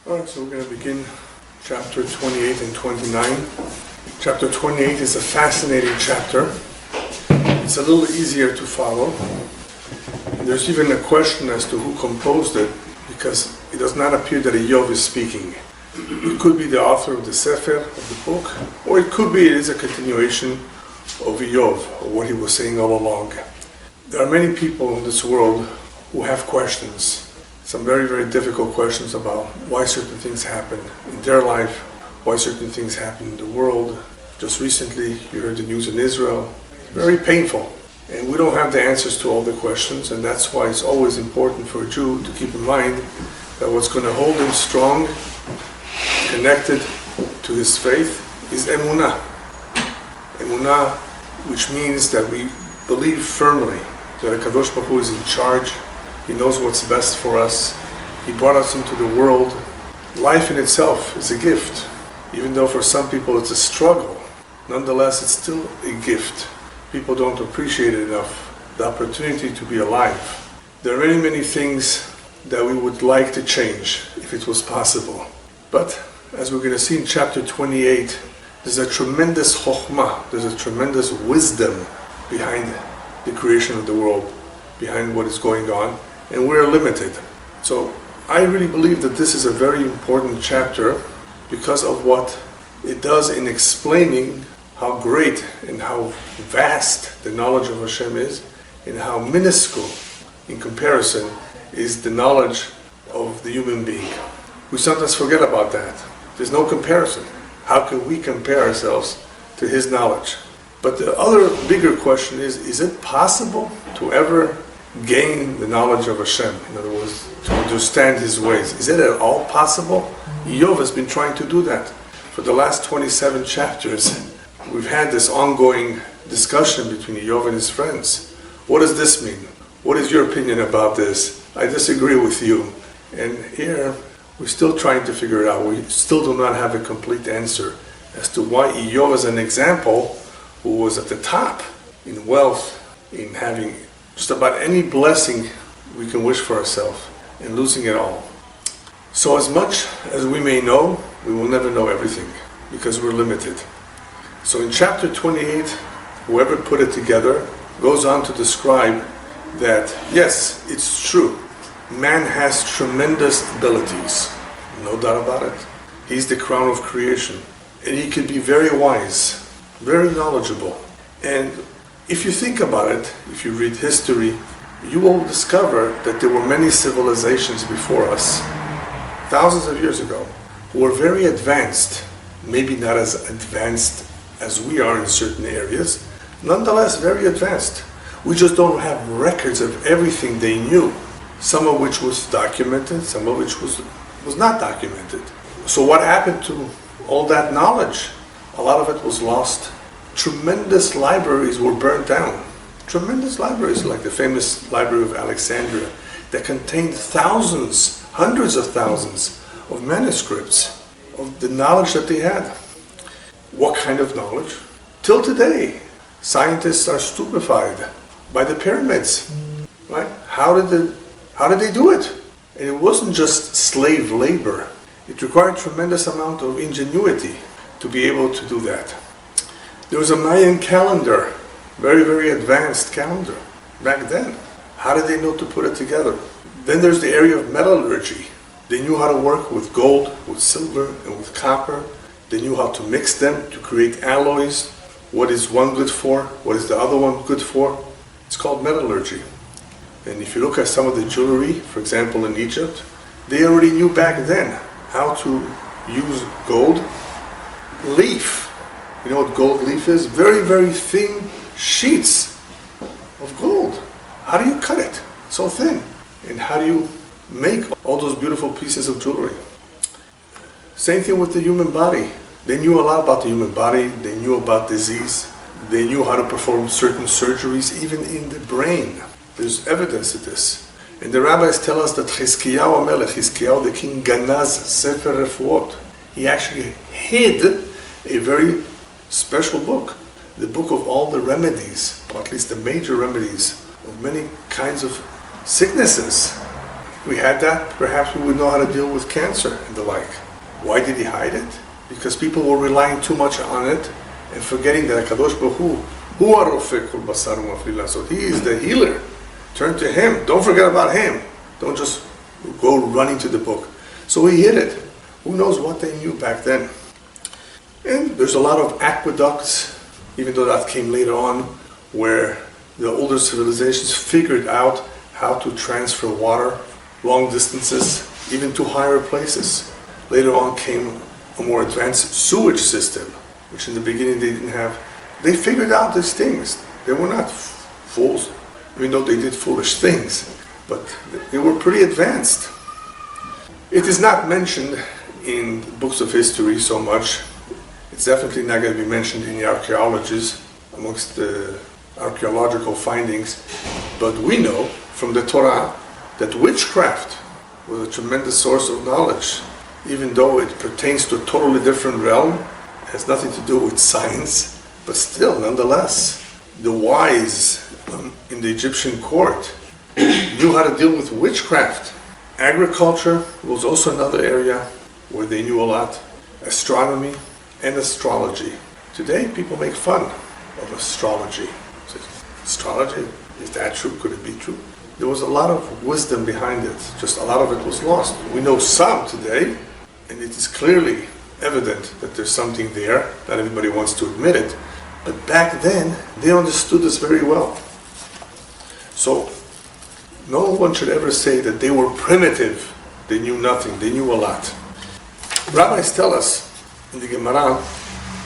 Alright, so we're going to begin chapter 28 and 29. Chapter 28 is a fascinating chapter. It's a little easier to follow. And there's even a question as to who composed it, because it does not appear that Iyov is speaking. It could be the author of the Sefer, of the book, or it could be it is a continuation of Iyov, of what he was saying all along. There are many people in this world who have questions. Some very, very difficult questions about why certain things happen in their life, why certain things happen in the world. Just recently, you heard the news in Israel. Very painful. And we don't have the answers to all the questions, and that's why it's always important for a Jew to keep in mind that what's going to hold him strong, connected to his faith, is emunah. Emunah, which means that we believe firmly that HaKadosh Baruch Hu is in charge. He knows what's best for us. He brought us into the world. Life in itself is a gift. Even though for some people it's a struggle, nonetheless it's still a gift. People don't appreciate it enough, the opportunity to be alive. There are many, many things that we would like to change if it was possible. But as we're going to see in chapter 28, there's a tremendous chokhmah, there's a tremendous wisdom behind the creation of the world, behind what is going on. And we're limited. So I really believe that this is a very important chapter because of what it does in explaining how great and how vast the knowledge of Hashem is, and how minuscule in comparison is the knowledge of the human being. We sometimes forget about that. There's no comparison. How can we compare ourselves to his knowledge? But the other bigger question is it possible to ever gain the knowledge of Hashem? In other words, to understand his ways. Is it at all possible? Iyov has been trying to do that. For the last 27 chapters, we've had this ongoing discussion between Iyov and his friends. What does this mean? What is your opinion about this? I disagree with you. And here, we're still trying to figure it out. We still do not have a complete answer as to why Iyov, as an example, who was at the top in wealth, in having just about any blessing we can wish for ourselves, and losing it all. So as much as we may know, we will never know everything, because we're limited. So in chapter 28, whoever put it together goes on to describe that, yes, it's true, man has tremendous abilities, no doubt about it. He's the crown of creation, and he can be very wise, very knowledgeable. And if you think about it, if you read history, you will discover that there were many civilizations before us, thousands of years ago, who were very advanced, maybe not as advanced as we are in certain areas, nonetheless very advanced. We just don't have records of everything they knew, some of which was documented, some of which was not documented. So what happened to all that knowledge? A lot of it was lost. Tremendous libraries were burnt down. Tremendous libraries, like the famous Library of Alexandria, that contained thousands, hundreds of thousands of manuscripts of the knowledge that they had. What kind of knowledge? Till today, scientists are stupefied by the pyramids. Right? How did they do it? And it wasn't just slave labor. It required a tremendous amount of ingenuity to be able to do that. There was a Mayan calendar, very, very advanced calendar back then. How did they know to put it together? Then there's the area of metallurgy. They knew how to work with gold, with silver, and with copper. They knew how to mix them to create alloys. What is one good for? What is the other one good for? It's called metallurgy. And if you look at some of the jewelry, for example in Egypt, they already knew back then how to use gold leaf. You know what gold leaf is? Very, very thin sheets of gold. How do you cut it so thin? And how do you make all those beautiful pieces of jewelry? Same thing with the human body. They knew a lot about the human body. They knew about disease. They knew how to perform certain surgeries, even in the brain. There's evidence of this. And the rabbis tell us that Chizkiyahu HaMelech, Chizkiyahu the king, ganaz sefer refuot. He actually hid a very special book, the book of all the remedies, or at least the major remedies of many kinds of sicknesses. we had that, perhaps we would know how to deal with cancer and the like. Why did he hide it? Because people were relying too much on it and forgetting that HaKadosh Baruch Hu, he is the healer. Turn to him. Don't forget about him. Don't just go running to the book. So he hid it. Who knows what they knew back then? And there's a lot of aqueducts, even though that came later on, where the older civilizations figured out how to transfer water long distances, even to higher places. Later on came a more advanced sewage system, which in the beginning they didn't have. They figured out these things. They were not fools, even though they did foolish things, but they were pretty advanced. It is not mentioned in books of history so much. It's definitely not going to be mentioned in the archaeologies, amongst the archaeological findings, but we know from the Torah that witchcraft was a tremendous source of knowledge, even though it pertains to a totally different realm, has nothing to do with science, but still, nonetheless, the wise in the Egyptian court knew how to deal with witchcraft. Agriculture was also another area where they knew a lot. Astronomy and astrology. Today, people make fun of astrology. Astrology, is that true? Could it be true? There was a lot of wisdom behind it. Just a lot of it was lost. We know some today, and it is clearly evident that there's something there. Not everybody wants to admit it. But back then, they understood this very well. So, no one should ever say that they were primitive. They knew nothing. They knew a lot. Rabbis tell us in the Gemara,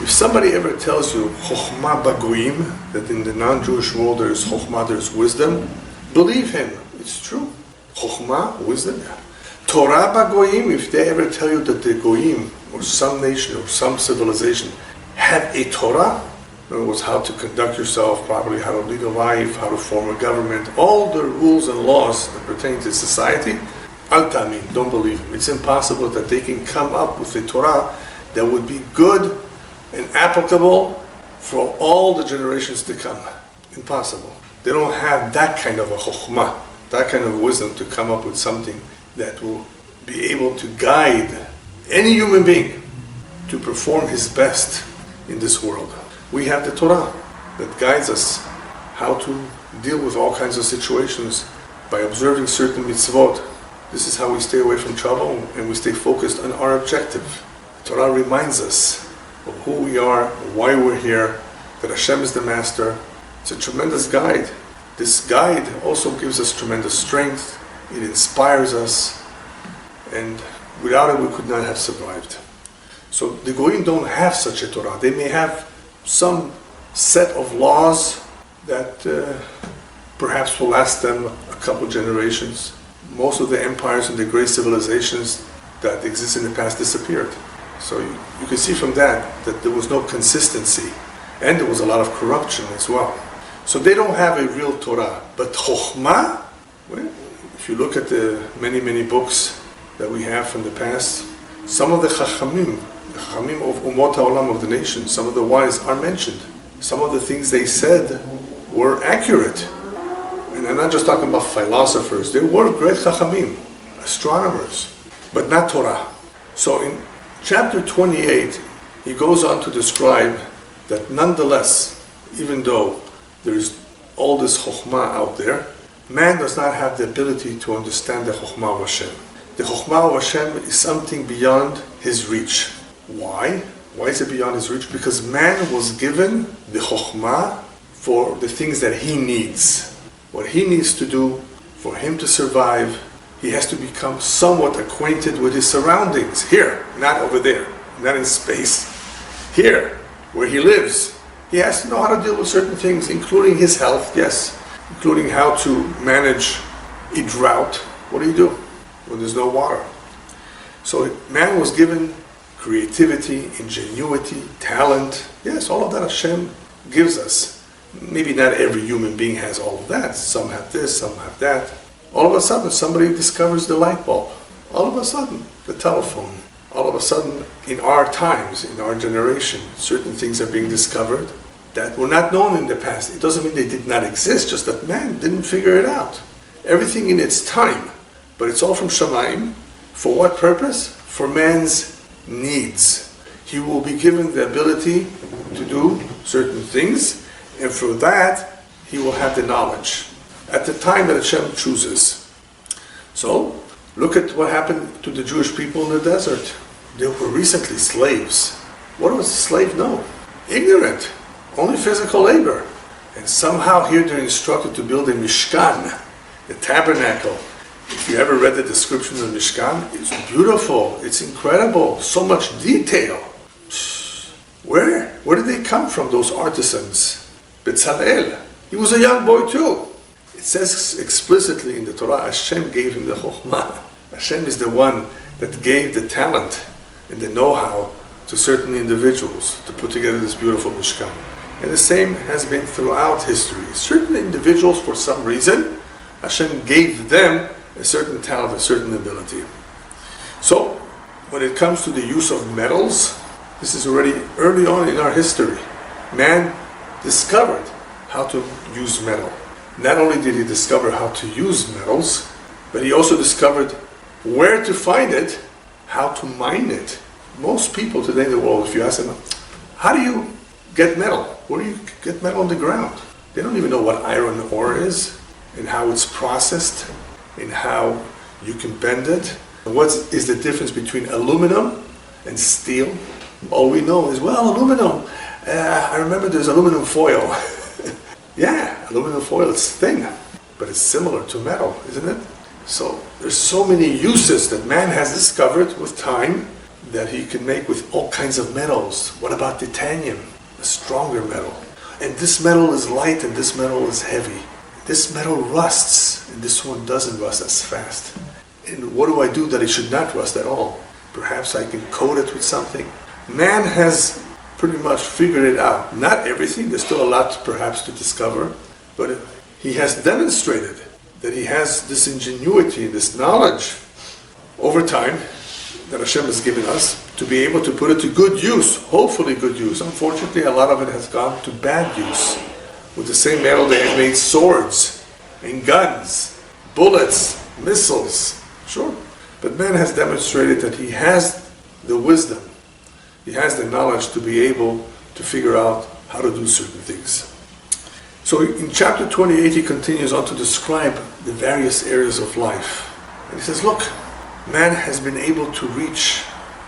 if somebody ever tells you Chochmah Bagoyim, that in the non-Jewish world there is Chochmah, there is wisdom, believe him. It's true. Chochmah, wisdom. Torah Bagoyim, if they ever tell you that the Goyim, or some nation, or some civilization, had a Torah, in other words, how to conduct yourself properly, how to lead a life, how to form a government, all the rules and laws that pertain to society, Al Tamin, don't believe him. It's impossible that they can come up with a Torah that would be good and applicable for all the generations to come. Impossible. They don't have that kind of a chokhmah, that kind of wisdom to come up with something that will be able to guide any human being to perform his best in this world. We have the Torah that guides us how to deal with all kinds of situations by observing certain mitzvot. This is how we stay away from trouble and we stay focused on our objective. The Torah reminds us of who we are, why we're here, that Hashem is the master. It's a tremendous guide. This guide also gives us tremendous strength. It inspires us, and without it we could not have survived. So the Goyim don't have such a Torah. They may have some set of laws that perhaps will last them a couple generations. Most of the empires and the great civilizations that exist in the past disappeared. So you can see from that there was no consistency, and there was a lot of corruption as well. So they don't have a real Torah. But Chokhmah, well, if you look at the many books that we have from the past, some of the Chachamim of Umot HaOlam, of the nations, some of the wise are mentioned. Some of the things they said were accurate. And I'm not just talking about philosophers. They were great Chachamim, astronomers, but not Torah. So in chapter 28, he goes on to describe that nonetheless, even though there's all this Chokhmah out there, man does not have the ability to understand the Chokhmah of Hashem. The Chokhmah of Hashem is something beyond his reach. Why? Why is it beyond his reach? Because man was given the Chokhmah for the things that he needs. What he needs to do for him to survive, he has to become somewhat acquainted with his surroundings. Here, not over there, not in space. Here, where he lives. He has to know how to deal with certain things, including his health, yes. Including how to manage a drought. What do when there's no water? So man was given creativity, ingenuity, talent. Yes, all of that Hashem gives us. Maybe not every human being has all of that. Some have this, some have that. All of a sudden, somebody discovers the light bulb. All of a sudden, the telephone. All of a sudden, in our times, in our generation, certain things are being discovered that were not known in the past. It doesn't mean they did not exist, just that man didn't figure it out. Everything in its time. but it's all from Shamayim. For what purpose? For man's needs. He will be given the ability to do certain things, and for that, he will have the knowledge at the time that Hashem chooses. So, look at what happened to the Jewish people in the desert. They were recently slaves. What does a slave know? Ignorant. Only physical labor. And somehow here they're instructed to build a Mishkan, the tabernacle. If you ever read the description of the Mishkan, it's beautiful, it's incredible, so much detail. Where did they come from, those artisans? Bezalel. He was a young boy too. It says explicitly in the Torah, Hashem gave him the Chokhmah. Hashem is the one that gave the talent and the know-how to certain individuals to put together this beautiful Mishkan. And the same has been throughout history. Certain individuals, for some reason, Hashem gave them a certain talent, a certain ability. So, when it comes to the use of metals, this is already early on in our history. Man discovered how to use metal. Not only did he discover how to use metals, but he also discovered where to find it, how to mine it. Most people today in the world, if you ask them, how do you get metal? Where do you get metal on the ground? They don't even know what iron ore is, and how it's processed, and how you can bend it. And what is the difference between aluminum and steel? All we know is, well, aluminum. I remember there's aluminum foil. Yeah, aluminum foil is thin, but it's similar to metal, isn't it? So there's so many uses that man has discovered with time that he can make with all kinds of metals. What about titanium? A stronger metal. And this metal is light and this metal is heavy. This metal rusts and this one doesn't rust as fast. And what do I do that it should not rust at all? Perhaps I can coat it with something. Man has pretty much figured it out. Not everything, there's still a lot perhaps to discover, but he has demonstrated that he has this ingenuity, this knowledge over time that Hashem has given us to be able to put it to good use, hopefully good use. Unfortunately, a lot of it has gone to bad use. With the same metal they have made swords and guns, bullets, missiles, sure. But man has demonstrated that he has the wisdom, he has the knowledge to be able to figure out how to do certain things. So in chapter 28 he continues on to describe the various areas of life. And he says, look, man has been able to reach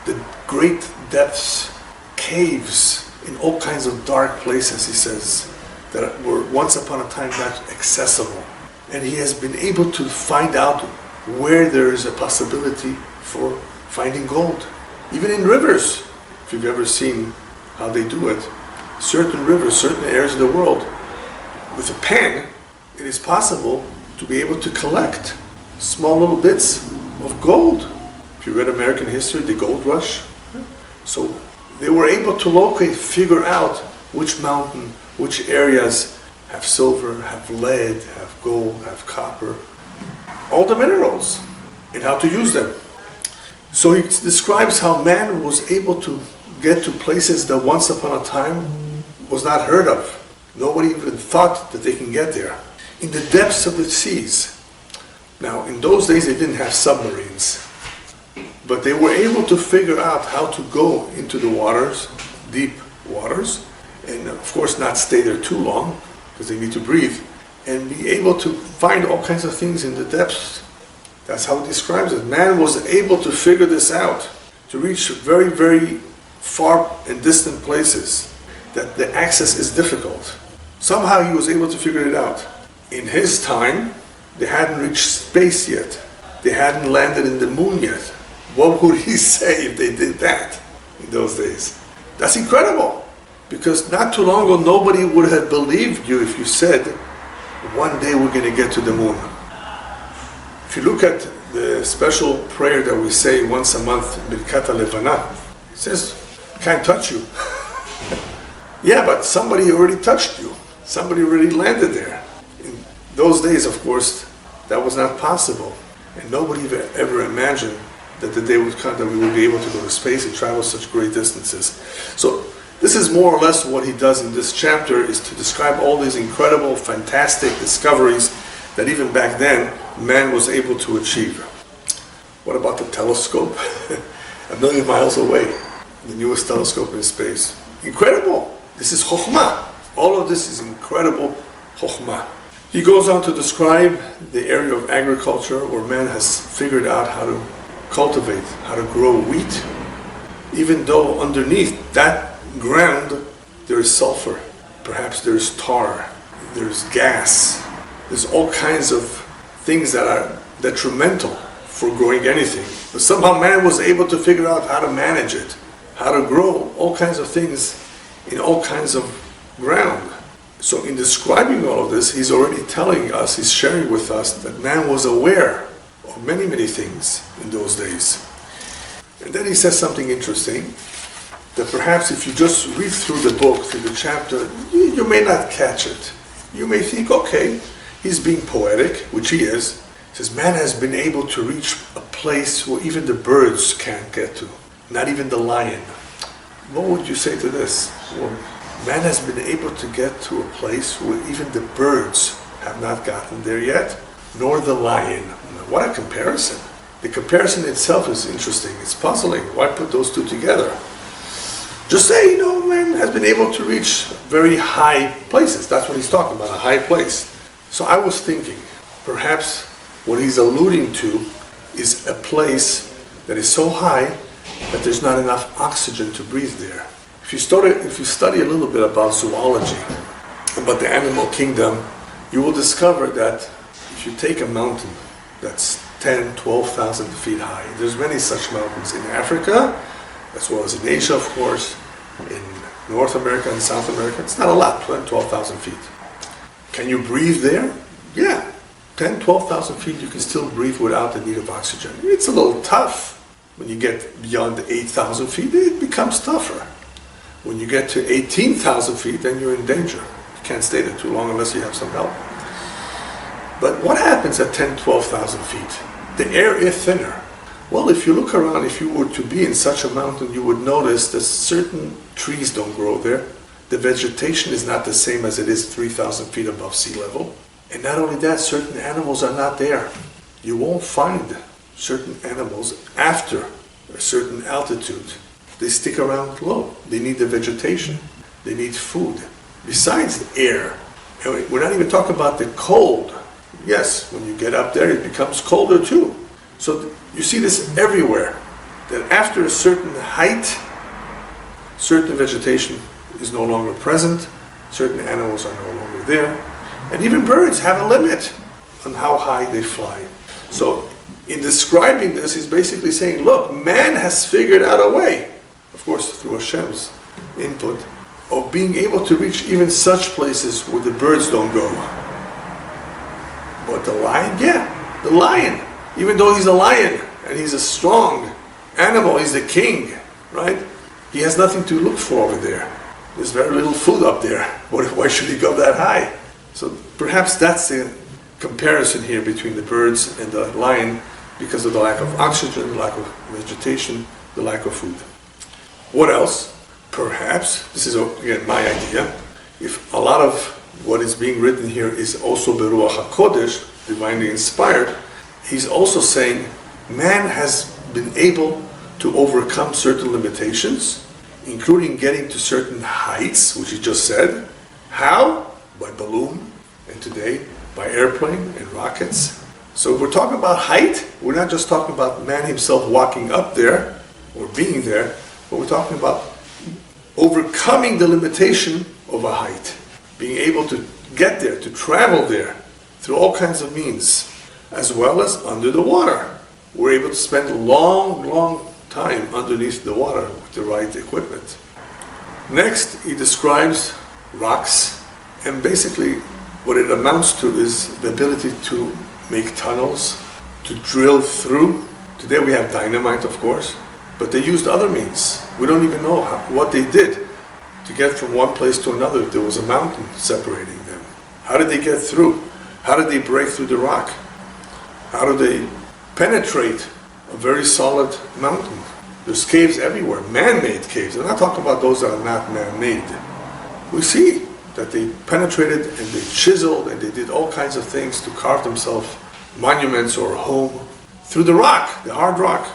the great depths, caves, in all kinds of dark places, he says, that were once upon a time not accessible. And he has been able to find out where there is a possibility for finding gold. Even in rivers, if you've ever seen how they do it, certain rivers, certain areas of the world, with a pen, it is possible to be able to collect small little bits of gold. If you read American history, the gold rush. So they were able to locate, figure out which mountain, which areas have silver, have lead, have gold, have copper, all the minerals, and how to use them. So he describes how man was able to get to places that once upon a time was not heard of. Nobody even thought that they can get there. In the depths of the seas. Now, in those days they didn't have submarines, but they were able to figure out how to go into the waters, deep waters, and of course not stay there too long, because they need to breathe, and be able to find all kinds of things in the depths. That's how it describes it. Man was able to figure this out, to reach very, very far and distant places, that the access is difficult. Somehow he was able to figure it out. In his time, they hadn't reached space yet. They hadn't landed in the moon yet. What would he say if they did that in those days? That's incredible. Because not too long ago, nobody would have believed you if you said, one day we're going to get to the moon. If you look at the special prayer that we say once a month, Birkat HaLevana, it says, can't touch you. Yeah, but somebody already touched you. Somebody already landed there. In those days, of course, that was not possible. And nobody ever imagined that the day would come that we would be able to go to space and travel such great distances. So this is more or less what he does in this chapter, is to describe all these incredible, fantastic discoveries that even back then man was able to achieve. What about the telescope? 1,000,000 miles away, the newest telescope in space. Incredible! This is Chokhmah. All of this is incredible Chokhmah. He goes on to describe the area of agriculture where man has figured out how to cultivate, how to grow wheat, even though underneath that ground there is sulfur, perhaps there's tar, there's gas, there's all kinds of things that are detrimental for growing anything. But somehow man was able to figure out how to manage it, how to grow all kinds of things in all kinds of ground. So in describing all of this, he's already telling us, he's sharing with us that man was aware of many, many things in those days. And then he says something interesting, that perhaps if you just read through the book, through the chapter, you may not catch it. You may think, okay, he's being poetic, which he is. He says, man has been able to reach a place where even the birds can't get to, not even the lion. What would you say to this? Well, man has been able to get to a place where even the birds have not gotten there yet, nor the lion. What a comparison. The comparison itself is interesting. It's puzzling. Why put those two together? Just say, man has been able to reach very high places. That's what he's talking about, a high place. So I was thinking, perhaps what he's alluding to is a place that is so high that there's not enough oxygen to breathe there. If you study a little bit about zoology, about the animal kingdom, you will discover that if you take a mountain that's 10, 12,000 feet high, there's many such mountains in Africa, as well as in Asia, of course, in North America and South America. It's not a lot, 12,000 feet. Can you breathe there? Yeah. 10, 12,000 feet, you can still breathe without the need of oxygen. It's a little tough. When you get beyond 8,000 feet, it becomes tougher. When you get to 18,000 feet, then you're in danger. You can't stay there too long unless you have some help. But what happens at 10, 12,000 feet? The air is thinner. Well, if you look around, if you were to be in such a mountain, you would notice that certain trees don't grow there. The vegetation is not the same as it is 3,000 feet above sea level. And not only that, certain animals are not there. You won't find certain animals after a certain altitude. They stick around low. They need the vegetation. They need food. Besides the air, and we're not even talking about the cold. Yes, when you get up there, it becomes colder too. So you see this everywhere, that after a certain height, certain vegetation is no longer present, certain animals are no longer there, and even birds have a limit on how high they fly. So in describing this, he's basically saying, look, man has figured out a way, of course through Hashem's input, of being able to reach even such places where the birds don't go. But the lion, yeah, the lion, even though he's a lion and he's a strong animal, he's the king, right? He has nothing to look for over there. There's very little food up there. Why should he go that high? So perhaps that's the comparison here between the birds and the lion, because of the lack of oxygen, the lack of vegetation, the lack of food. What else? Perhaps, this is again my idea, if a lot of what is being written here is also Beruach HaKodesh, divinely inspired, he's also saying man has been able to overcome certain limitations, including getting to certain heights, which he just said. How? By balloon, and today by airplane and rockets. So if we're talking about height, we're not just talking about man himself walking up there or being there, but we're talking about overcoming the limitation of a height, being able to get there, to travel there through all kinds of means, as well as under the water. We're able to spend a long, long time underneath the water with the right equipment. Next, he describes rocks, and basically what it amounts to is the ability to make tunnels, to drill through. Today we have dynamite, of course, but they used other means. We don't even know what they did to get from one place to another. There was a mountain separating them. How did they get through? How did they break through the rock? How did they penetrate a very solid mountain? There's caves everywhere, man-made caves. I'm not talking about those that are not man-made. We see that they penetrated and they chiseled and they did all kinds of things to carve themselves monuments or a home. through the rock, the hard rock.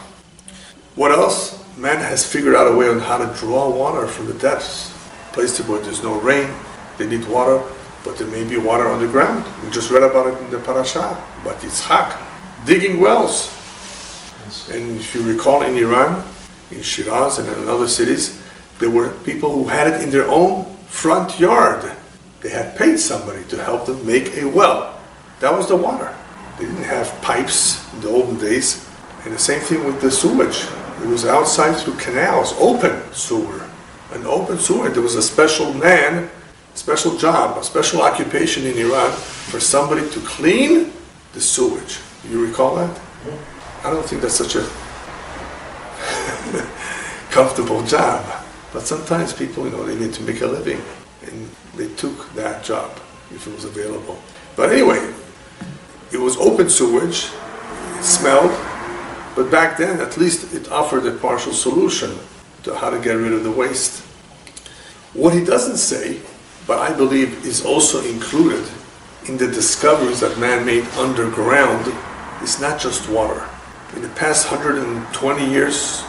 What else? Man has figured out a way on how to draw water from the depths. Places where there's no rain, they need water, but there may be water underground. We just read about it in the parasha, about Yitzhak, digging wells. And if you recall, in Iran, in Shiraz and in other cities, there were people who had it in their own front yard. They had paid somebody to help them make a well. That was the water. They didn't have pipes in the olden days. And the same thing with the sewage. It was outside through canals, open sewer. An open sewer. There was a special man, special job, a special occupation in Iran for somebody to clean the sewage. You recall that? I don't think that's such a comfortable job. But sometimes people, they need to make a living. And they took that job if it was available. But anyway, it was open sewage. It smelled. But back then, at least it offered a partial solution to how to get rid of the waste. What he doesn't say, but I believe is also included in the discoveries that man made underground, is not just water. In the past 120 years,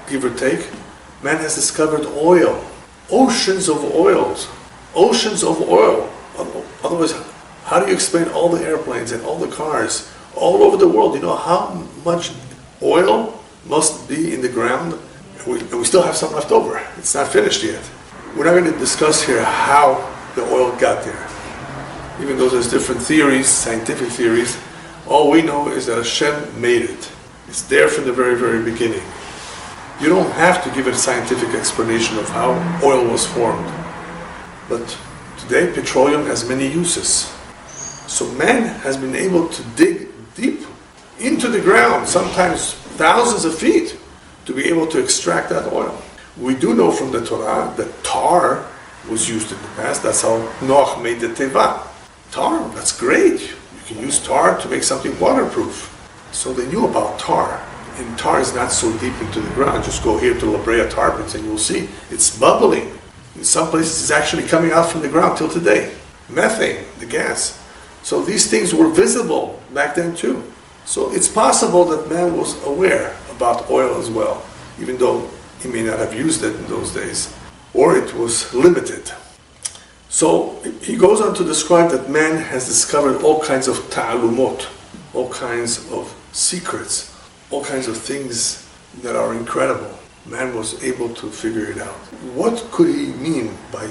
give or take, man has discovered oil, oceans of oils, oceans of oil. Otherwise, how do you explain all the airplanes and all the cars all over the world? You know how much oil must be in the ground? And we still have some left over. It's not finished yet. We're not going to discuss here how the oil got there. Even though there's different theories, scientific theories, all we know is that Hashem made it. It's there from the very, very beginning. You don't have to give a scientific explanation of how oil was formed. But today, petroleum has many uses. So man has been able to dig deep into the ground, sometimes thousands of feet, to be able to extract that oil. We do know from the Torah that tar was used in the past. That's how Noach made the teva. Tar, that's great. You can use tar to make something waterproof. So they knew about tar. And tar is not so deep into the ground. Just go here to La Brea Tar Pits and you'll see it's bubbling. In some places it's actually coming out from the ground till today. Methane, the gas. So these things were visible back then too. So it's possible that man was aware about oil as well, even though he may not have used it in those days, or it was limited. So he goes on to describe that man has discovered all kinds of ta'alumot, all kinds of secrets, all kinds of things that are incredible. Man was able to figure it out. What could he mean by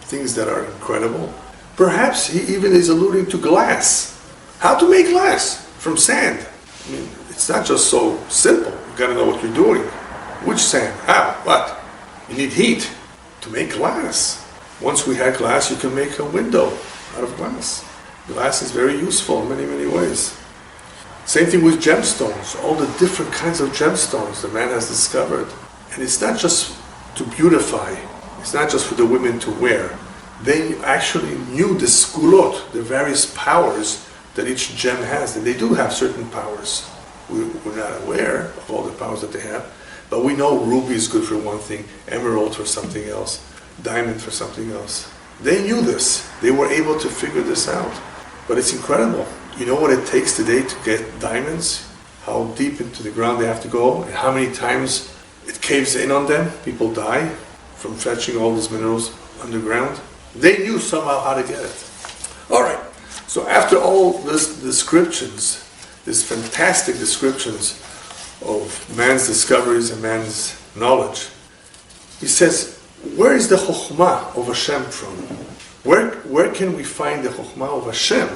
things that are incredible? Perhaps he even is alluding to glass. How to make glass from sand. I mean, it's not just so simple. You've got to know what you're doing. Which sand? How? What? You need heat to make glass. Once we had glass, you can make a window out of glass. Glass is very useful in many, many ways. Same thing with gemstones. All the different kinds of gemstones that man has discovered. And it's not just to beautify. It's not just for the women to wear. They actually knew the skulot, the various powers that each gem has. And they do have certain powers. We're not aware of all the powers that they have. But we know ruby is good for one thing, emerald for something else, diamond for something else. They knew this. They were able to figure this out. But it's incredible. You know what it takes today to get diamonds? How deep into the ground they have to go, and how many times it caves in on them. People die from fetching all these minerals underground. They knew somehow how to get it. All right. So after all these descriptions, these fantastic descriptions of man's discoveries and man's knowledge, he says, where is the chokhmah of Hashem from? Where can we find the chokhmah of Hashem?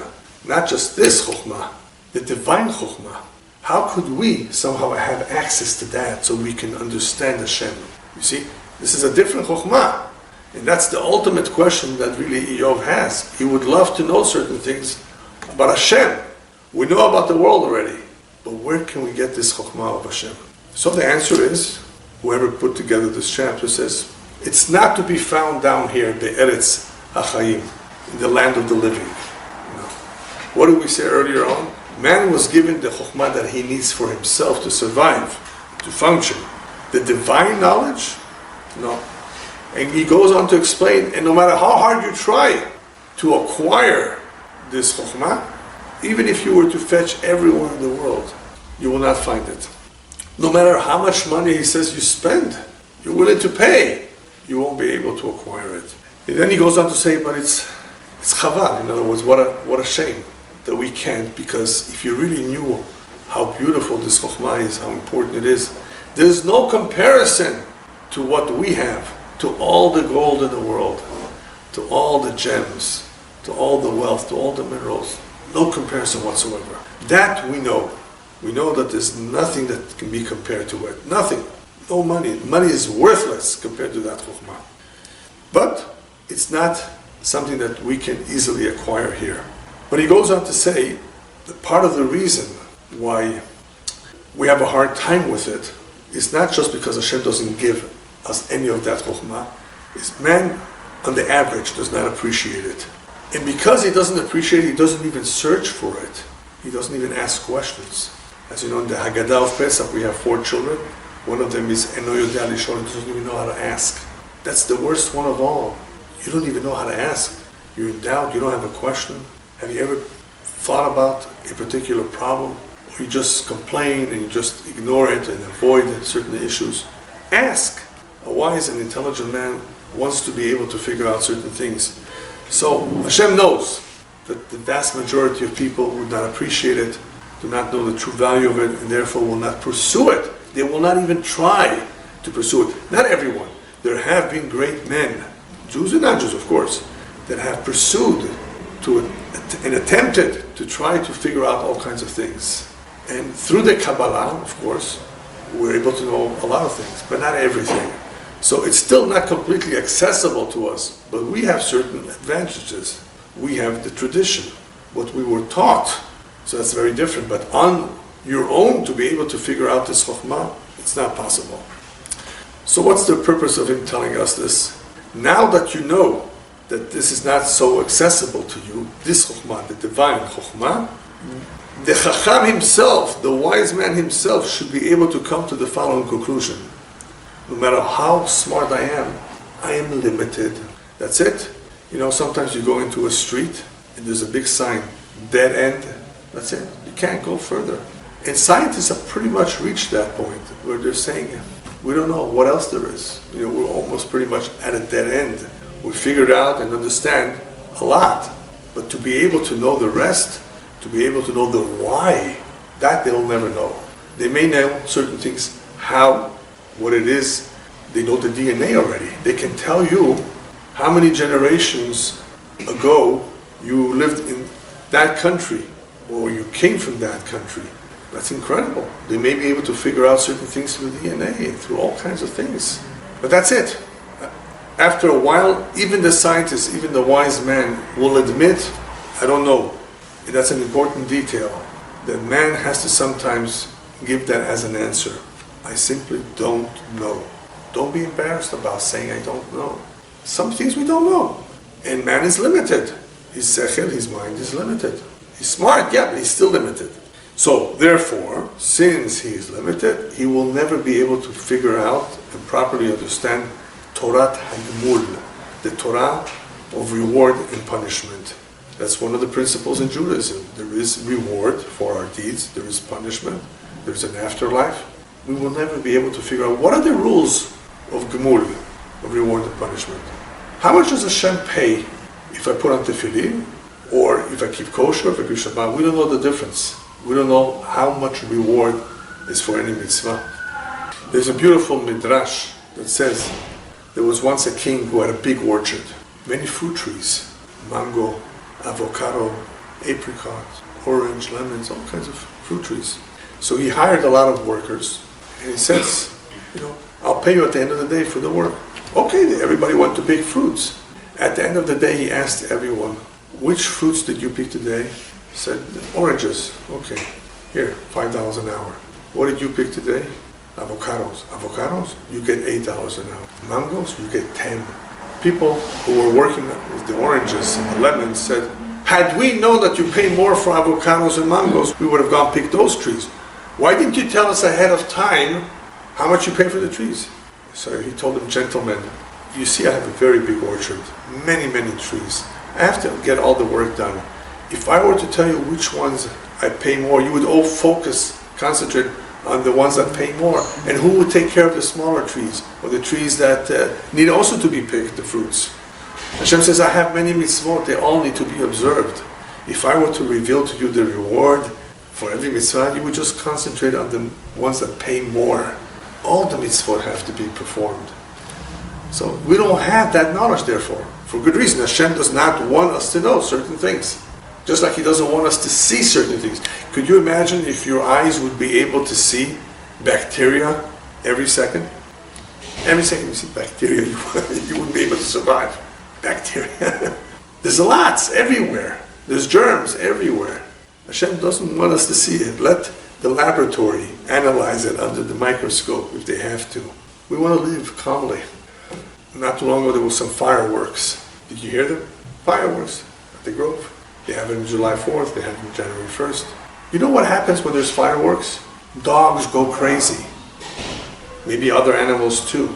Not just this chokhmah, the divine chokhmah. How could we somehow have access to that so we can understand Hashem? You see, this is a different chokhmah. And that's the ultimate question that really Iyov has. He would love to know certain things about Hashem. We know about the world already. But where can we get this chokhmah of Hashem? So the answer is, whoever put together this chapter says, it's not to be found down here, Be'eretz HaChaim, in the land of the living. No. What did we say earlier on? Man was given the chokhmah that he needs for himself to survive, to function. The divine knowledge? No. And he goes on to explain, and no matter how hard you try to acquire this chokhmah, even if you were to fetch everyone in the world, you will not find it. No matter how much money he says you spend, you're willing to pay, you won't be able to acquire it. And then he goes on to say, but it's chaval. In other words, what a shame that we can't, because if you really knew how beautiful this chokhmah is, how important it is, there's no comparison to what we have, to all the gold in the world, to all the gems, to all the wealth, to all the minerals. No comparison whatsoever. That we know. We know that there's nothing that can be compared to it. Nothing. No money. Money is worthless compared to that chokhmah. But it's not something that we can easily acquire here. But he goes on to say that part of the reason why we have a hard time with it is not just because Hashem doesn't give us any of that chokhmah. Is man, on the average, does not appreciate it. And because he doesn't appreciate it, he doesn't even search for it. He doesn't even ask questions. As you know, in the Haggadah of Pesach, we have 4 children. One of them is Eno Yodea Lishon, he doesn't even know how to ask. That's the worst one of all. You don't even know how to ask. You're in doubt, you don't have a question. Have you ever thought about a particular problem? Or you just complain and you just ignore it and avoid certain issues? Ask. A wise and intelligent man wants to be able to figure out certain things. So Hashem knows that the vast majority of people would not appreciate it, do not know the true value of it, and therefore will not pursue it. They will not even try to pursue it. Not everyone. There have been great men, Jews and non-Jews of course, that have pursued and attempted to try to figure out all kinds of things. And through the Kabbalah, of course, we're able to know a lot of things, but not everything. So it's still not completely accessible to us, but we have certain advantages. We have the tradition, what we were taught, so that's very different. But on your own, to be able to figure out this chokhmah, it's not possible. So what's the purpose of him telling us this? Now that you know that this is not so accessible to you, this chokhmah, the divine chokhmah, the chacham himself, the wise man himself, should be able to come to the following conclusion. No matter how smart I am limited. That's it. You know, sometimes you go into a street and there's a big sign, dead end. That's it. You can't go further. And scientists have pretty much reached that point where they're saying, we don't know what else there is. You know, we're almost pretty much at a dead end. We figured out and understand a lot. But to be able to know the rest, to be able to know the why, that they'll never know. They may know certain things, how, what it is. They know the DNA already. They can tell you how many generations ago you lived in that country, or you came from that country. That's incredible. They may be able to figure out certain things through DNA, through all kinds of things. But that's it. After a while, even the scientists, even the wise man will admit, I don't know. And that's an important detail, that man has to sometimes give that as an answer. I simply don't know. Don't be embarrassed about saying I don't know. Some things we don't know. And man is limited. His sechel, his mind is limited. He's smart, yeah, but he's still limited. So, therefore, since he is limited, he will never be able to figure out and properly understand Torat HaGmul, the Torah of reward and punishment. That's one of the principles in Judaism. There is reward for our deeds, there is punishment, there's an afterlife. We will never be able to figure out what are the rules of Gmul, of reward and punishment. How much does Hashem pay if I put on tefillin, or if I keep kosher, if I keep Shabbat? We don't know the difference. We don't know how much reward is for any mitzvah. There's a beautiful midrash that says there was once a king who had a big orchard, many fruit trees, mango, avocado, apricot, orange, lemons, all kinds of fruit trees. So he hired a lot of workers, and he says, I'll pay you at the end of the day for the work. Okay, everybody went to pick fruits. At the end of the day, he asked everyone, which fruits did you pick today? He said, oranges. Okay, here, $5 an hour. What did you pick today? Avocados. Avocados? You get $8 an hour. Mangoes? You get 10. People who were working with the oranges and the lemons said, had we known that you pay more for avocados and mangoes, we would have gone pick those trees. Why didn't you tell us ahead of time how much you pay for the trees? So he told them, gentlemen, you see I have a very big orchard, many, many trees. I have to get all the work done. If I were to tell you which ones I pay more, you would all focus concentrate on the ones that pay more. And who would take care of the smaller trees, or the trees that need also to be picked, the fruits? Hashem says, I have many mitzvot, they all need to be observed. If I were to reveal to you the reward for every mitzvah, you would just concentrate on the ones that pay more. All the mitzvot have to be performed. So we don't have that knowledge, therefore. For good reason. Hashem does not want us to know certain things. Just like He doesn't want us to see certain things. Could you imagine if your eyes would be able to see bacteria every second? Every second you see bacteria, you wouldn't be able to survive. Bacteria. There's lots everywhere. There's germs everywhere. Hashem doesn't want us to see it. Let the laboratory analyze it under the microscope if they have to. We want to live calmly. Not too long ago there was some fireworks. Did you hear them? Fireworks at the Grove. They have it on July 4th, they have it on January 1st. You know what happens when there's fireworks? Dogs go crazy. Maybe other animals too.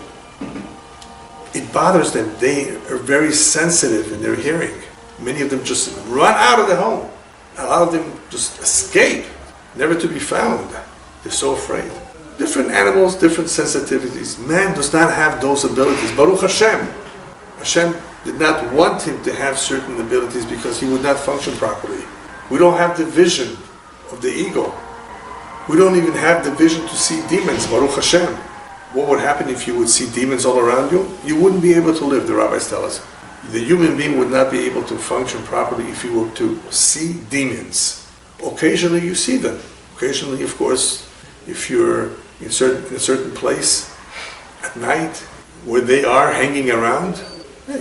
It bothers them. They are very sensitive in their hearing. Many of them just run out of the home. A lot of them just escape, never to be found. They're so afraid. Different animals, different sensitivities. Man does not have those abilities. Baruch Hashem. Hashem did not want him to have certain abilities because he would not function properly. We don't have the vision of the ego. We don't even have the vision to see demons, Baruch Hashem. What would happen if you would see demons all around you? You wouldn't be able to live, the rabbis tell us. The human being would not be able to function properly if you were to see demons. Occasionally you see them. Occasionally, of course, if you're in a certain place at night where they are hanging around,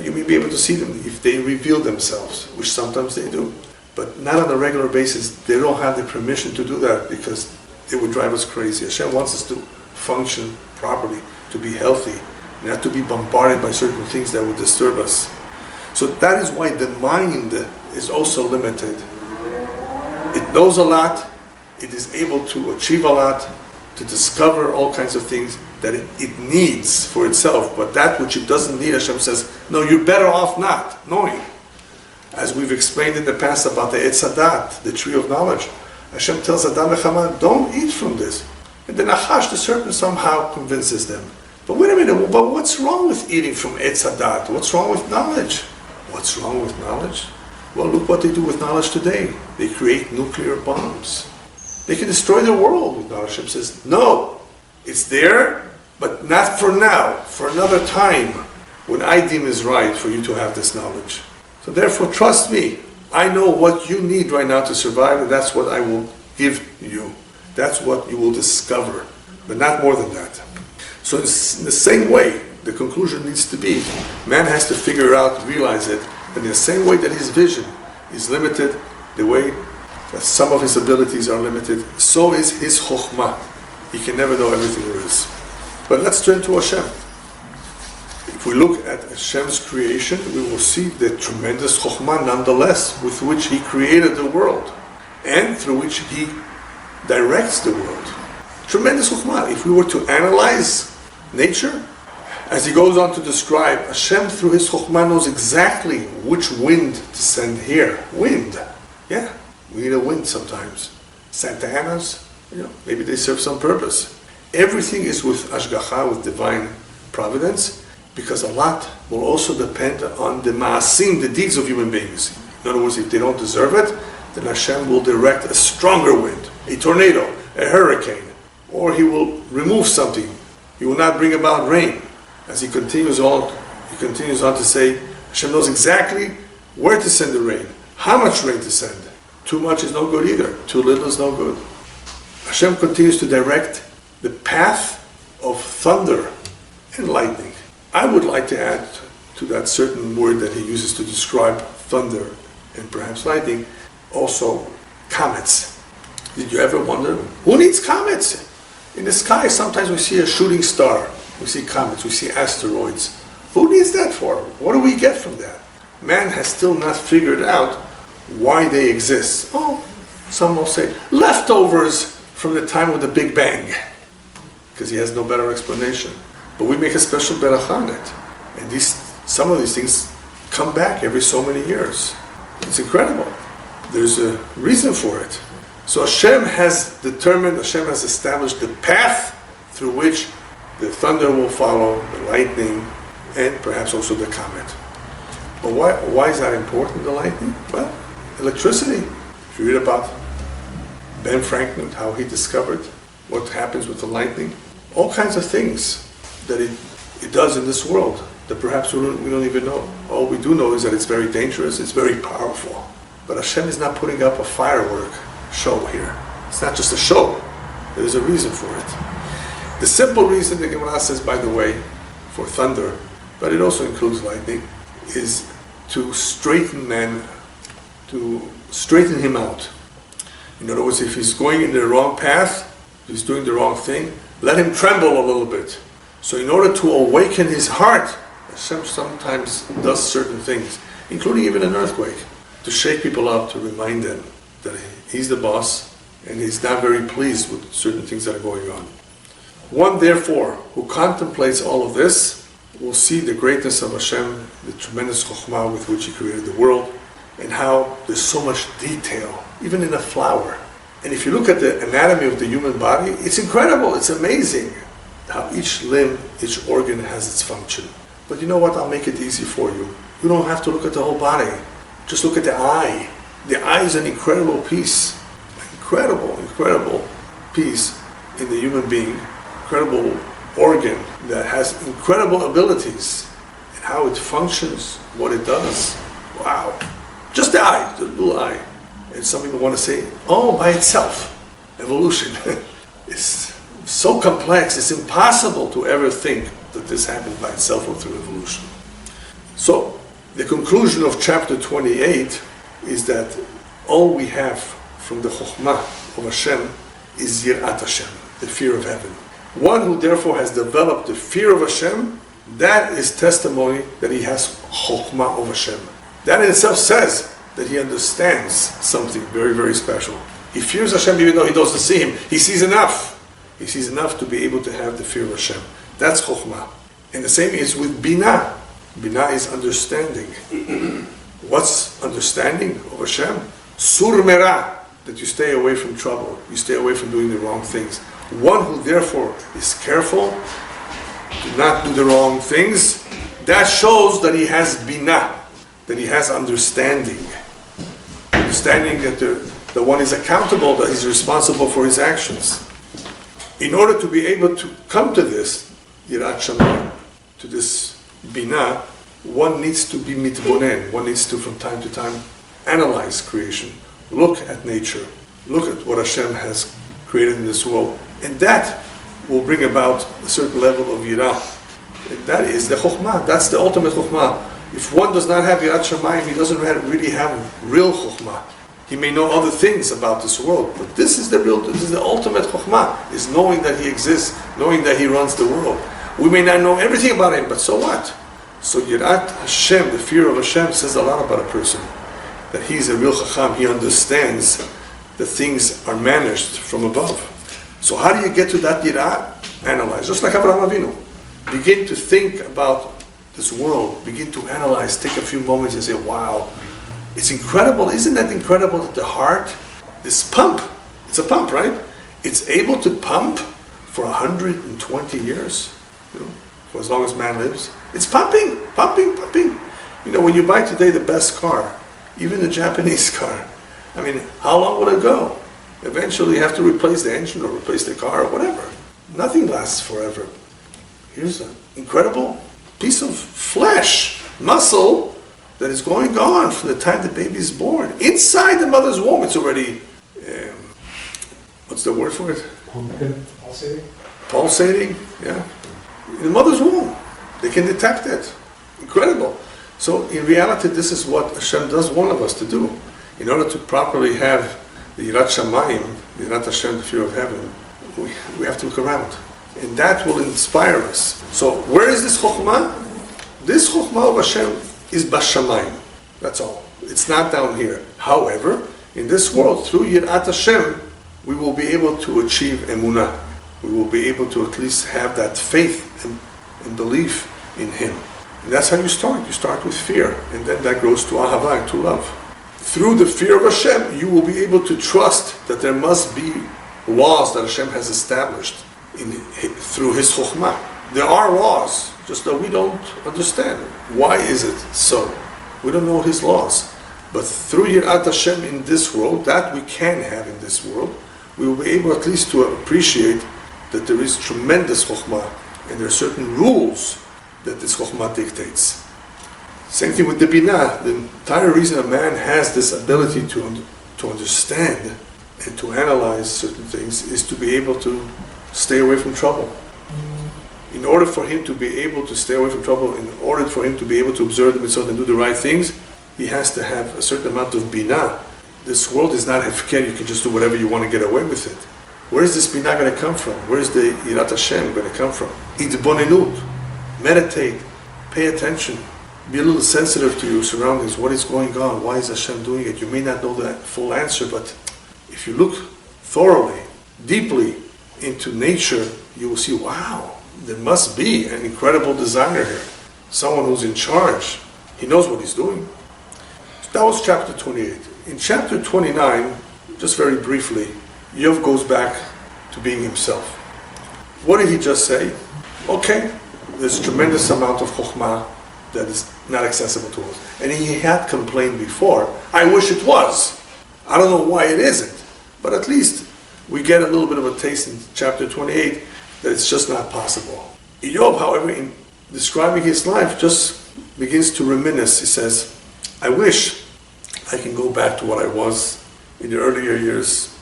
you may be able to see them if they reveal themselves, which sometimes they do. But not on a regular basis. They don't have the permission to do that because it would drive us crazy. Hashem wants us to function properly, to be healthy, not to be bombarded by certain things that would disturb us. So that is why the mind is also limited. It knows a lot, it is able to achieve a lot, to discover all kinds of things that it needs for itself, but that which it doesn't need, Hashem says, no, you're better off not knowing. As we've explained in the past about the Etz Hadat, the tree of knowledge, Hashem tells Adam and Chava, don't eat from this. And the Nachash, the serpent, somehow convinces them. But wait a minute, but what's wrong with eating from Etz Hadat? What's wrong with knowledge? What's wrong with knowledge? Well, look what they do with knowledge today. They create nuclear bombs. They can destroy the world with knowledge. Hashem says, no, it's there, but not for now, for another time, when I deem is right for you to have this knowledge. So therefore, trust me. I know what you need right now to survive, and that's what I will give you. That's what you will discover, but not more than that. So in the same way, the conclusion needs to be, man has to figure out, realize it, that in the same way that his vision is limited, the way that some of his abilities are limited, so is his chokhmah. He can never know everything there is. But let's turn to Hashem. If we look at Hashem's creation, we will see the tremendous chokhmah nonetheless with which He created the world and through which He directs the world. Tremendous chokhmah. If we were to analyze nature, as he goes on to describe, Hashem through His chokhmah knows exactly which wind to send here. Wind. Yeah, we need a wind sometimes. Santa Ana's, maybe they serve some purpose. Everything is with Ashgacha, with divine providence, because a lot will also depend on the ma'asim, the deeds of human beings. In other words, if they don't deserve it, then Hashem will direct a stronger wind, a tornado, a hurricane, or He will remove something. He will not bring about rain. As he continues on to say, Hashem knows exactly where to send the rain, how much rain to send. Too much is no good either. Too little is no good. Hashem continues to direct the path of thunder and lightning. I would like to add to that certain word that he uses to describe thunder and perhaps lightning, also comets. Did you ever wonder, who needs comets? In the sky, sometimes we see a shooting star. We see comets, we see asteroids. Who needs that for? What do we get from that? Man has still not figured out why they exist. Oh, some will say, leftovers from the time of the Big Bang. Because he has no better explanation. But we make a special beracha on it. And some of these things come back every so many years. It's incredible. There's a reason for it. So Hashem has determined, Hashem has established the path through which the thunder will follow, the lightning, and perhaps also the comet. But why is that important, the lightning? Well, electricity. If you read about Ben Franklin, how he discovered what happens with the lightning, all kinds of things that it does in this world that perhaps we don't even know. All we do know is that it's very dangerous, it's very powerful. But Hashem is not putting up a firework show here. It's not just a show. There's a reason for it. The simple reason, the Gemara says, by the way, for thunder, but it also includes lightning, is to straighten man, to straighten him out. In other words, if he's going in the wrong path, if he's doing the wrong thing, let him tremble a little bit. So in order to awaken his heart, Hashem sometimes does certain things, including even an earthquake, to shake people up, to remind them that he's the boss and he's not very pleased with certain things that are going on. One, therefore, who contemplates all of this will see the greatness of Hashem, the tremendous chokhmah with which He created the world, and how there's so much detail, even in a flower. And if you look at the anatomy of the human body, it's incredible, it's amazing how each limb, each organ has its function. But you know what, I'll make it easy for you. You don't have to look at the whole body. Just look at the eye. The eye is an incredible piece. Incredible piece in the human being. Incredible organ that has incredible abilities. And how it functions, what it does. Wow. Just the eye, the little eye. And some people want to say, oh, by itself. Evolution. It's so complex, it's impossible to ever think that this happened by itself or through evolution. So, the conclusion of chapter 28 is that all we have from the Chokhmah of Hashem is Yirat Hashem, the fear of heaven. One who therefore has developed the fear of Hashem, that is testimony that he has Chokhmah of Hashem. That in itself says that he understands something very, very special. He fears Hashem even though he doesn't see Him. He sees enough. He sees enough to be able to have the fear of Hashem. That's Chokhmah. And the same is with Binah. Binah is understanding. What's understanding of Hashem? Sur Merah, that you stay away from trouble. You stay away from doing the wrong things. One who therefore is careful to not do the wrong things, that shows that he has Binah, that he has understanding. Understanding that the one is accountable, that he's responsible for his actions. In order to be able to come to this, Yirat Shamayim, to this Binah, one needs to be mitbonen. One needs to, from time to time, analyze creation. Look at nature. Look at what Hashem has created in this world. And that will bring about a certain level of Yirah. And that is the Chokhmah. That's the ultimate Chokhmah. If one does not have Yirat Shamayim, he doesn't really have real Chokhmah. He may know other things about this world, but this is the ultimate Chokhmah, is knowing that He exists, knowing that He runs the world. We may not know everything about Him, but so what? So Yirat Hashem, the fear of Hashem, says a lot about a person. That he's a real Chacham, he understands that things are managed from above. So how do you get to that Yirat? Analyze. Just like Avraham Avinu. Begin to think about this world. Begin to analyze. Take a few moments and say, wow, it's incredible. Isn't that incredible that the heart, this pump, it's a pump, right? It's able to pump for 120 years, for as long as man lives. It's pumping. You know, when you buy today the best car, even the Japanese car, I mean, how long will it go? Eventually you have to replace the engine or replace the car or whatever. Nothing lasts forever. Here's an incredible piece of flesh, muscle, that is going on from the time the baby is born. Inside the mother's womb, it's already, what's the word for it? Pulsating. Pulsating, yeah. In the mother's womb. They can detect it. Incredible. So in reality, this is what Hashem does want of us to do. In order to properly have the Yirat Shamayim, the Yirat Hashem, the fear of heaven, we have to look around. And that will inspire us. So where is this Chokhmah? This Chokhmah of Hashem is Bashamayim. That's all. It's not down here. However, in this world, through Yirat Hashem, we will be able to achieve Emunah. We will be able to at least have that faith and belief in Him. And that's how you start. You start with fear, and then that grows to Ahava, to love. through the fear of Hashem, you will be able to trust that there must be laws that Hashem has established through His Chokhmah. There are laws, just that we don't understand. Why is it so? We don't know His laws. But through Yirat Hashem in this world, that we can have in this world, we will be able at least to appreciate that there is tremendous Chokhmah, and there are certain rules that this Chokhmah dictates. Same thing with the Binah. The entire reason a man has this ability to understand and to analyze certain things is to be able to stay away from trouble. In order for him to be able to stay away from trouble, in order for him to be able to observe the mitzvot and do the right things, he has to have a certain amount of binah. This world is not hefker, you can just do whatever you want to get away with it. Where is this binah going to come from? Where is the Yirat Hashem going to come from? Idbonenut. Meditate. Pay attention. Be a little sensitive to your surroundings. What is going on? Why is Hashem doing it? You may not know the full answer, but if you look thoroughly, deeply into nature, you will see, wow, there must be an incredible designer here. Someone who's in charge. He knows what he's doing. So that was chapter 28. In chapter 29, just very briefly, Iyov goes back to being himself. What did he just say? Okay, there's a tremendous amount of chokhmah that is not accessible to us. And he had complained before, I wish it was. I don't know why it isn't, but at least we get a little bit of a taste in chapter 28 that it's just not possible. Iyov, however, in describing his life, just begins to reminisce. He says, I wish I can go back to what I was in the earlier years,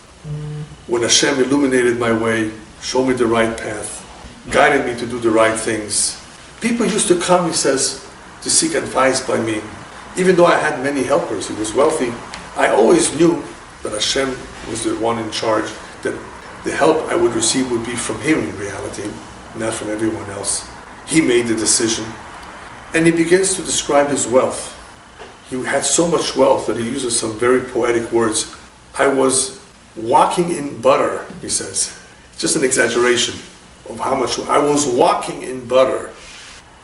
when Hashem illuminated my way, showed me the right path, guided me to do the right things. People used to come, he says, to seek advice by me. Even though I had many helpers, he was wealthy, I always knew that Hashem was the one in charge, that the help I would receive would be from Him in reality, not from everyone else. He made the decision. And he begins to describe his wealth. He had so much wealth that he uses some very poetic words. I was walking in butter, he says. It's just an exaggeration of how much. I was walking in butter.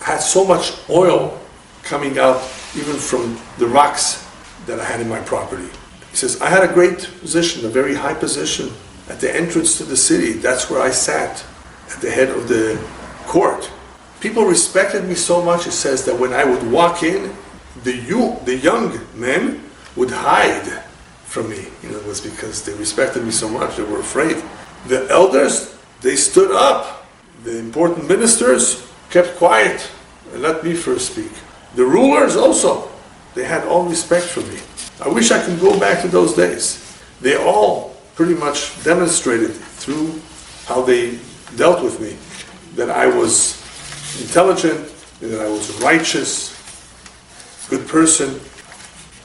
I had so much oil coming out even from the rocks that I had in my property. He says, I had a great position, a very high position at the entrance to the city. That's where I sat, at the head of the court. People respected me so much, he says, that when I would walk in, the young men would hide from me. It was because they respected me so much, they were afraid. The elders, they stood up. The important ministers kept quiet and let me first speak. The rulers also, they had all respect for me. I wish I could go back to those days. They all pretty much demonstrated through how they dealt with me that I was intelligent, that I was righteous, good person.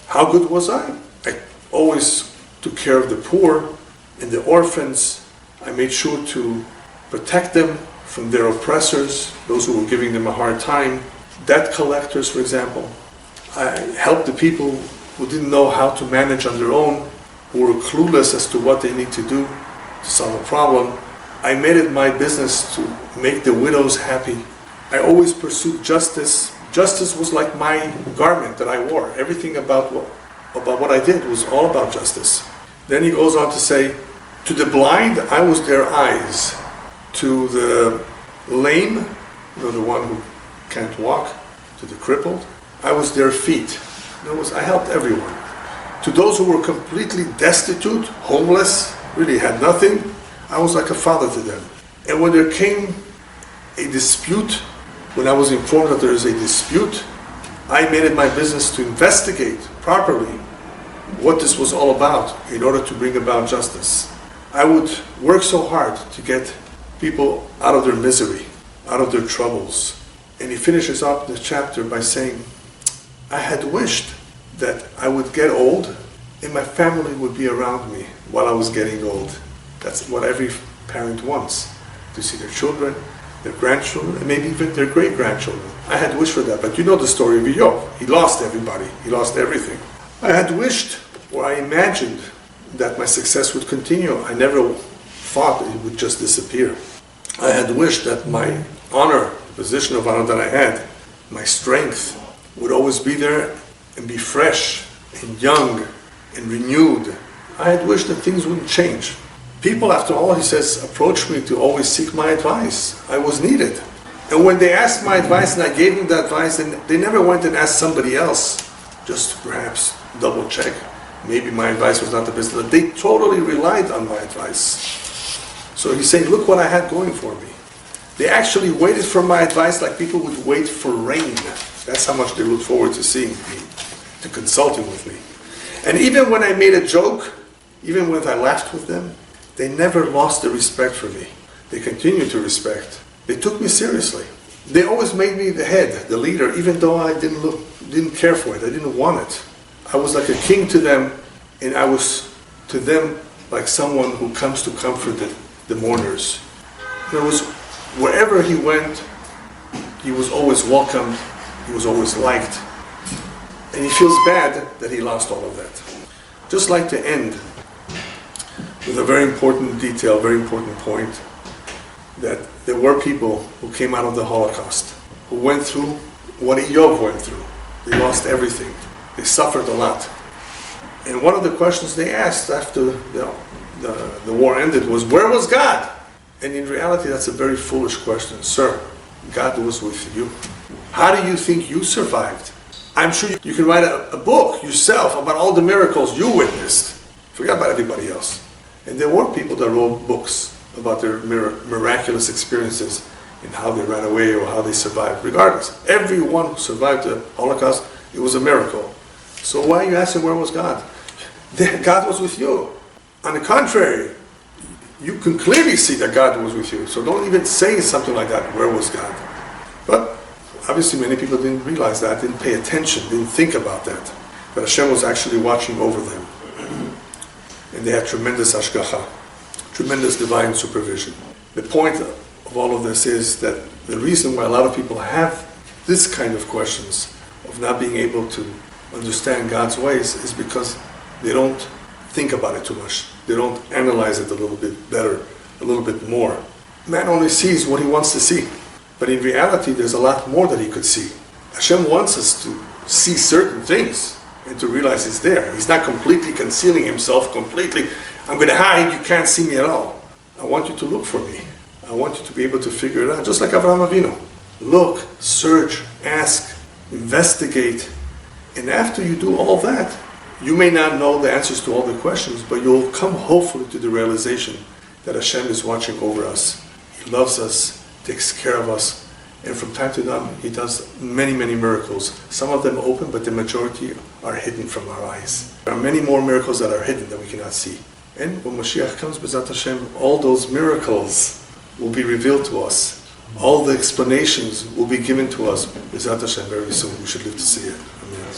How good was I? I always took care of the poor and the orphans. I made sure to protect them from their oppressors, those who were giving them a hard time. Debt collectors, for example. I helped the people who didn't know how to manage on their own, who were clueless as to what they need to do to solve a problem. I made it my business to make the widows happy. I always pursued justice. Justice was like my garment that I wore. Everything about what I did was all about justice. Then he goes on to say, to the blind, I was their eyes. To the lame, the one who can't walk, to the crippled, I was their feet. In other words, I helped everyone. To those who were completely destitute, homeless, really had nothing, I was like a father to them. And when there came a dispute, when I was informed that there is a dispute, I made it my business to investigate properly what this was all about in order to bring about justice. I would work so hard to get people out of their misery, out of their troubles. And he finishes up the chapter by saying, I had wished that I would get old and my family would be around me while I was getting old. That's what every parent wants, to see their children, their grandchildren, and maybe even their great-grandchildren. I had wished for that, but you know the story of Iyov. He lost everybody. He lost everything. I had wished, or I imagined, that my success would continue. I never thought it would just disappear. I had wished that my honor, position of honor that I had, my strength, would always be there and be fresh and young and renewed. I had wished that things wouldn't change. People, after all, he says, approached me to always seek my advice. I was needed. And when they asked my advice and I gave them the advice, and they never went and asked somebody else, just to perhaps double check. Maybe my advice was not the best. They totally relied on my advice. So he's saying, look what I had going for me. They actually waited for my advice like people would wait for rain. That's how much they look forward to seeing me, to consulting with me. And even when I made a joke, even when I laughed with them, they never lost the respect for me. They continued to respect. They took me seriously. They always made me the head, the leader, even though I didn't care for it. I didn't want it. I was like a king to them, and I was to them like someone who comes to comfort the mourners. There was, wherever he went, he was always welcomed, he was always liked. And he feels bad that he lost all of that. Just like to end with a very important detail, very important point, that there were people who came out of the Holocaust, who went through what Iyov went through. They lost everything. They suffered a lot. And one of the questions they asked after the war ended was, where was God? And in reality, that's a very foolish question. Sir, God was with you. How do you think you survived? I'm sure you can write a book yourself about all the miracles you witnessed. Forget about everybody else. And there were people that wrote books about their miraculous experiences and how they ran away or how they survived. Regardless, everyone who survived the Holocaust, it was a miracle. So why are you asking where was God? God was with you. On the contrary, you can clearly see that God was with you. So don't even say something like that, where was God? But obviously many people didn't realize that, didn't pay attention, didn't think about that. That Hashem was actually watching over them. And they had tremendous hashgacha, tremendous divine supervision. The point of all of this is that the reason why a lot of people have this kind of questions of not being able to understand God's ways is because they don't think about it too much. They don't analyze it a little bit better, a little bit more. Man only sees what he wants to see. But in reality, there's a lot more that he could see. Hashem wants us to see certain things and to realize it's there. He's not completely concealing himself completely. I'm going to hide, you can't see me at all. I want you to look for me. I want you to be able to figure it out, just like Avraham Avinu. Look, search, ask, investigate. And after you do all that, you may not know the answers to all the questions, but you'll come hopefully to the realization that Hashem is watching over us. He loves us, takes care of us, and from time to time He does many, many miracles. Some of them open, but the majority are hidden from our eyes. There are many more miracles that are hidden that we cannot see. And when Mashiach comes, B'ezrat Hashem, all those miracles will be revealed to us. All the explanations will be given to us, B'ezrat Hashem, very soon. We should live to see it. Amen.